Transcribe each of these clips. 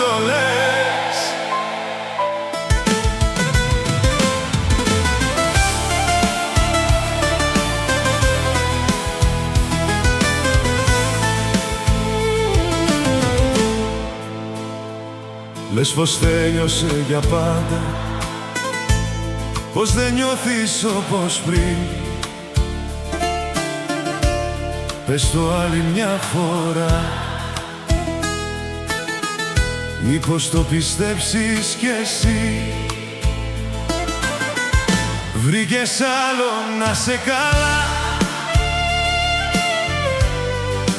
το λες. Λες πως τέλειωσε για πάντα, πως δεν νιώθεις όπως πριν. Πες το άλλη μια φορά, μήπως το πιστέψεις κι εσύ. Βρήκες άλλο να σε καλά,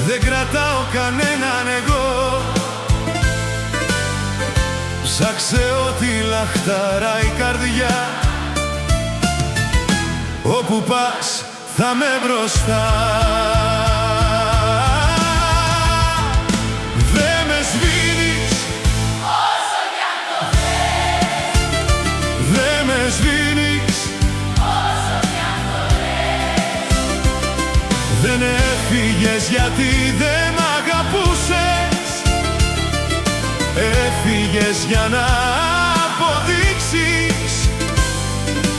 δεν κρατάω κανέναν εγώ. Ψάξε ό,τι λαχταρά η καρδιά, όπου πας θα με μπροστά. Δε με σβήνεις όσο κι αν το θες. Δε με σβήνεις Όσο κι αν το λες. Δεν έφυγες γιατί δεν μ' αγαπούσες. Έφυγες για να αποδείξεις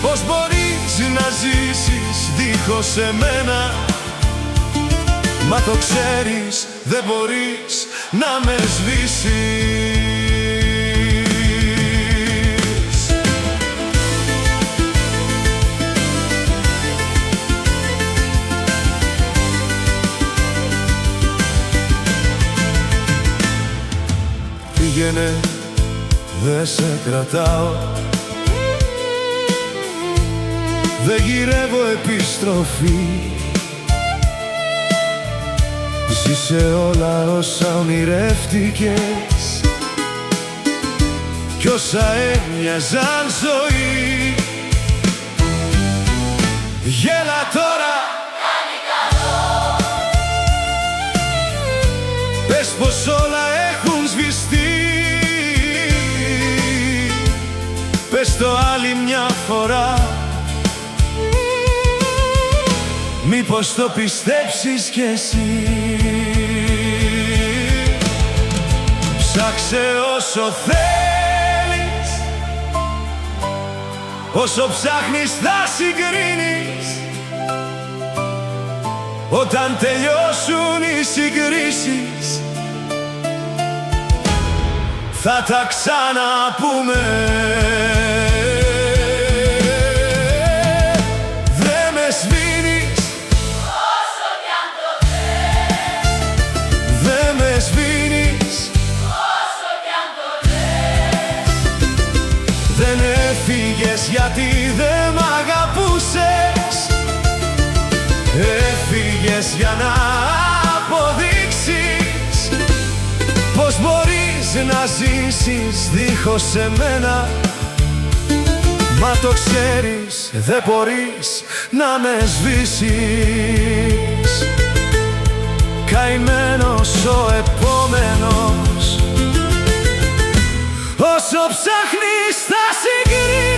πως μπορείς να ζήσεις δίχως εμένα. Μα το ξέρεις, δεν μπορείς να με σβήσεις. Πήγαινε, δε σε κρατάω, δεν γυρεύω επιστροφή. Ζήσε όλα όσα ονειρεύτηκες κι όσα έμοιαζαν ζωή. Γέλα τώρα, Κάνει καλό. πες πως όλα έχουν σβηστεί. Πες το άλλη μια φορά, μήπως το πιστέψεις κι εσύ. Ψάξε όσο θέλεις, όσο ψάχνεις θα συγκρίνεις. Όταν τελειώσουν οι συγκρίσεις θα τα ξαναπούμε. Δε με σβήνεις Όσο κι αν το θες. Δε με σβήνεις Όσο κι αν το θες. Δεν έφυγες γιατί δεν μ' αγαπούσες. Έφυγες για να αποδείξεις πως μπορείς να ζήσεις δίχως εμένα. Μα το ξέρεις, δεν μπορείς να με σβήσεις. Καημένος ο επόμενος, όσο ψάχνεις θα συγκρίνεις.